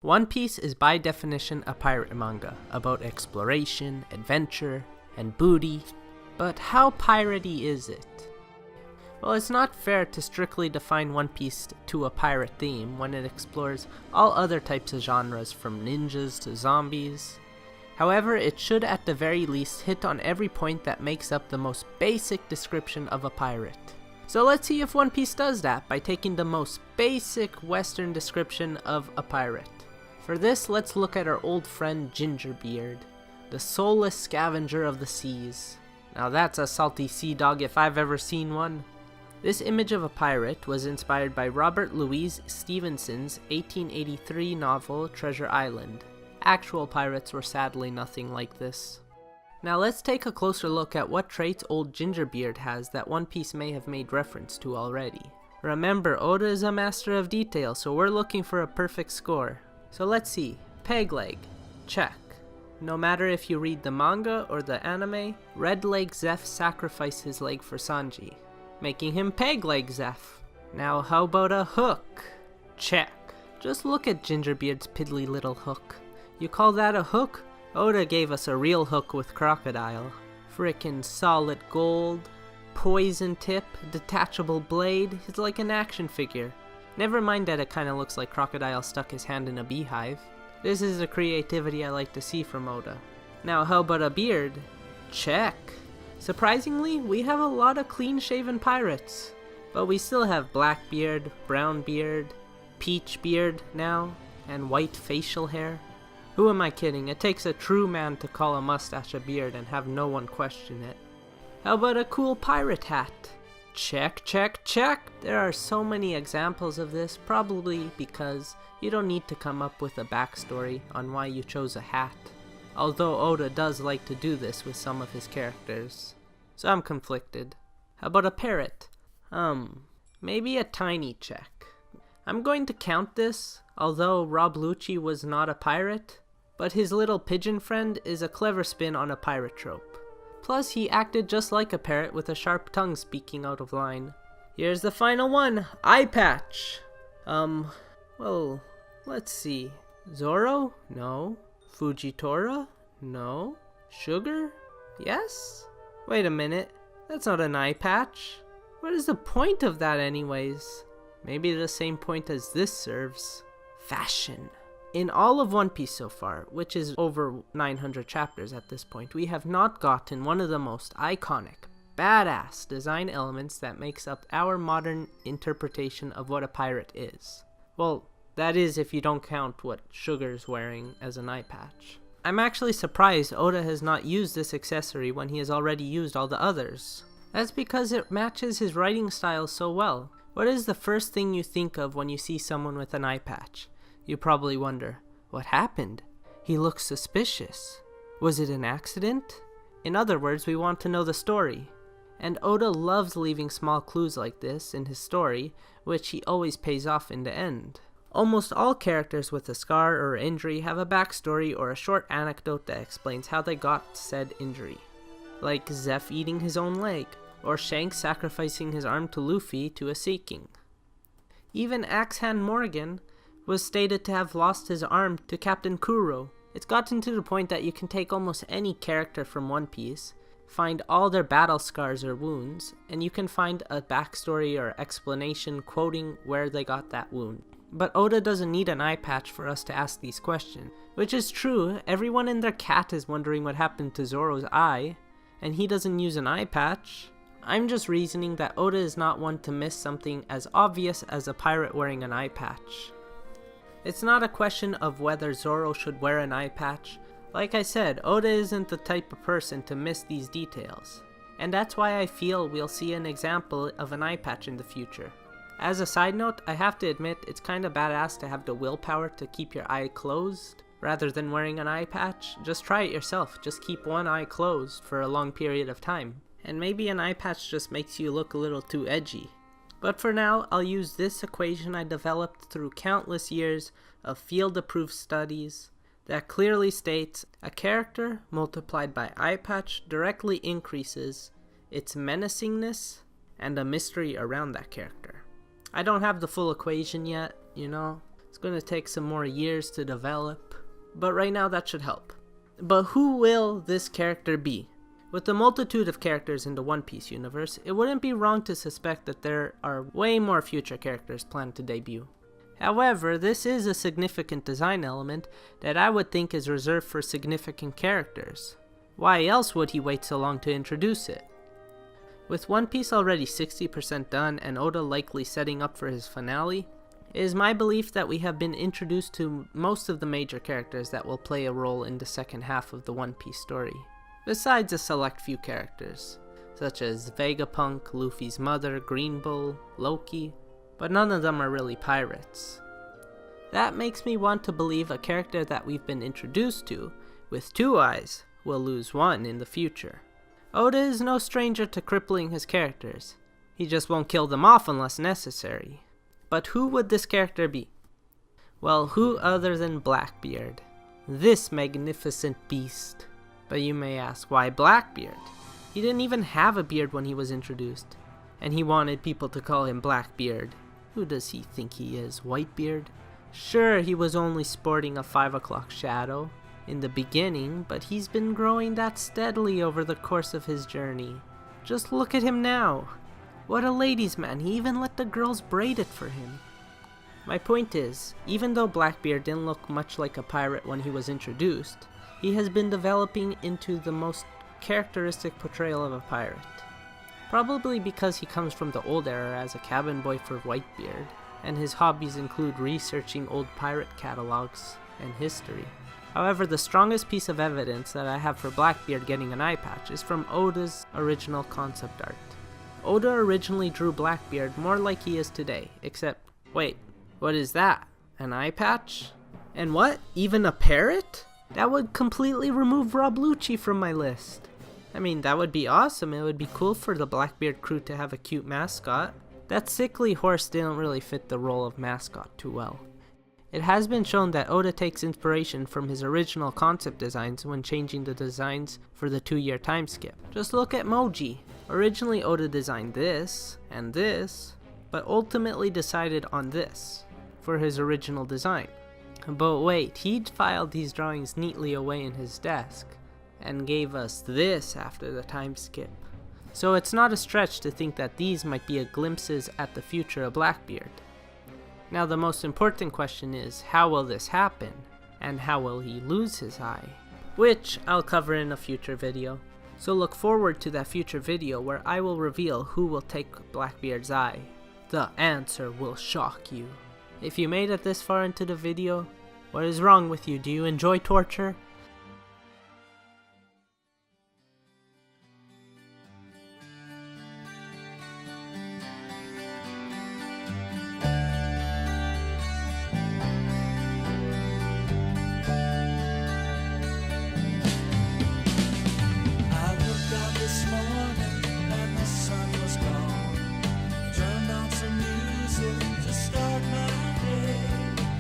One Piece is by definition a pirate manga, about exploration, adventure, and booty, but how piratey is it? Well, it's not fair to strictly define One Piece to a pirate theme when it explores all other types of genres from ninjas to zombies. However, it should at the very least hit on every point that makes up the most basic description of a pirate. So let's see if One Piece does that by taking the most basic Western description of a pirate. For this, let's look at our old friend Gingerbeard, the soulless scavenger of the seas. Now that's a salty sea dog if I've ever seen one. This image of a pirate was inspired by Robert Louis Stevenson's 1883 novel Treasure Island. Actual pirates were sadly nothing like this. Now let's take a closer look at what traits old Gingerbeard has that One Piece may have made reference to already. Remember, Oda is a master of detail, so we're looking for a perfect score. So let's see. Peg leg. Check. No matter if you read the manga or the anime, Red Leg Zeph sacrificed his leg for Sanji, making him Peg Leg Zeph. Now how about a hook? Check. Just look at Gingerbeard's piddly little hook. You call that a hook? Oda gave us a real hook with crocodile. Frickin' solid gold, poison tip, detachable blade, it's like an action figure. Never mind that it kinda looks like Crocodile stuck his hand in a beehive. This is the creativity I like to see from Oda. Now how about a beard? Check. Surprisingly, we have a lot of clean-shaven pirates. But we still have Blackbeard, Brownbeard, Peachbeard now, and white facial hair. Who am I kidding? It takes a true man to call a mustache a beard and have no one question it. How about a cool pirate hat? Check, check, check! There are so many examples of this, probably because you don't need to come up with a backstory on why you chose a hat. Although Oda does like to do this with some of his characters. So I'm conflicted. How about a parrot? Maybe a tiny check. I'm going to count this, although Rob Lucci was not a pirate, but his little pigeon friend is a clever spin on a pirate trope. Plus, he acted just like a parrot with a sharp tongue speaking out of line. Here's the final one, eye patch. Well, let's see. Zoro? No. Fujitora? No. Sugar? Yes? Wait a minute, that's not an eye patch. What is the point of that anyways? Maybe the same point as this serves. Fashion. In all of One Piece so far, which is over 900 chapters at this point, we have not gotten one of the most iconic, badass design elements that makes up our modern interpretation of what a pirate is. Well, that is if you don't count what Sugar's wearing as an eye patch. I'm actually surprised Oda has not used this accessory when he has already used all the others. That's because it matches his writing style so well. What is the first thing you think of when you see someone with an eye patch? You probably wonder, what happened? He looks suspicious. Was it an accident? In other words, we want to know the story. And Oda loves leaving small clues like this in his story, which he always pays off in the end. Almost all characters with a scar or injury have a backstory or a short anecdote that explains how they got said injury. Like Zeph eating his own leg, or Shank sacrificing his arm to Luffy to a Sea King. Even Axe-Hand Morgan was stated to have lost his arm to Captain Kuro. It's gotten to the point that you can take almost any character from One Piece, find all their battle scars or wounds, and you can find a backstory or explanation quoting where they got that wound. But Oda doesn't need an eye patch for us to ask these questions. Which is true, everyone and their cat is wondering what happened to Zoro's eye, and he doesn't use an eye patch. I'm just reasoning that Oda is not one to miss something as obvious as a pirate wearing an eye patch. It's not a question of whether Zoro should wear an eye patch. Like I said, Oda isn't the type of person to miss these details. And that's why I feel we'll see an example of an eye patch in the future. As a side note, I have to admit it's kinda badass to have the willpower to keep your eye closed rather than wearing an eye patch. Just try it yourself, just keep one eye closed for a long period of time. And maybe an eye patch just makes you look a little too edgy. But for now, I'll use this equation I developed through countless years of field-approved studies that clearly states a character multiplied by eye patch directly increases its menacingness and the mystery around that character. I don't have the full equation yet, It's going to take some more years to develop, but right now that should help. But who will this character be? With the multitude of characters in the One Piece universe, it wouldn't be wrong to suspect that there are way more future characters planned to debut. However, this is a significant design element that I would think is reserved for significant characters. Why else would he wait so long to introduce it? With One Piece already 60% done and Oda likely setting up for his finale, it is my belief that we have been introduced to most of the major characters that will play a role in the second half of the One Piece story, besides a select few characters, such as Vegapunk, Luffy's mother, Green Bull, Loki, but none of them are really pirates. That makes me want to believe a character that we've been introduced to, with 2 eyes, will lose one in the future. Oda is no stranger to crippling his characters. He just won't kill them off unless necessary. But who would this character be? Well, who other than Blackbeard? This magnificent beast. But you may ask, why Blackbeard? He didn't even have a beard when he was introduced. And he wanted people to call him Blackbeard. Who does he think he is, Whitebeard? Sure, he was only sporting a 5 o'clock shadow in the beginning, but he's been growing that steadily over the course of his journey. Just look at him now. What a ladies' man, he even let the girls braid it for him. My point is, even though Blackbeard didn't look much like a pirate when he was introduced, he has been developing into the most characteristic portrayal of a pirate. Probably because he comes from the old era as a cabin boy for Whitebeard, and his hobbies include researching old pirate catalogs and history. However, the strongest piece of evidence that I have for Blackbeard getting an eye patch is from Oda's original concept art. Oda originally drew Blackbeard more like he is today, except, wait, what is that? An eye patch? And what? Even a parrot? That would completely remove Rob Lucci from my list. I mean, that would be awesome. It would be cool for the Blackbeard crew to have a cute mascot. That sickly horse didn't really fit the role of mascot too well. It has been shown that Oda takes inspiration from his original concept designs when changing the designs for the 2-year time skip. Just look at Moji. Originally Oda designed this and this, but ultimately decided on this for his original design. But wait, he'd filed these drawings neatly away in his desk and gave us this after the time skip. So it's not a stretch to think that these might be a glimpses at the future of Blackbeard. Now the most important question is, how will this happen? And how will he lose his eye? Which I'll cover in a future video. So look forward to that future video where I will reveal who will take Blackbeard's eye. The answer will shock you. If you made it this far into the video, what is wrong with you? Do you enjoy torture?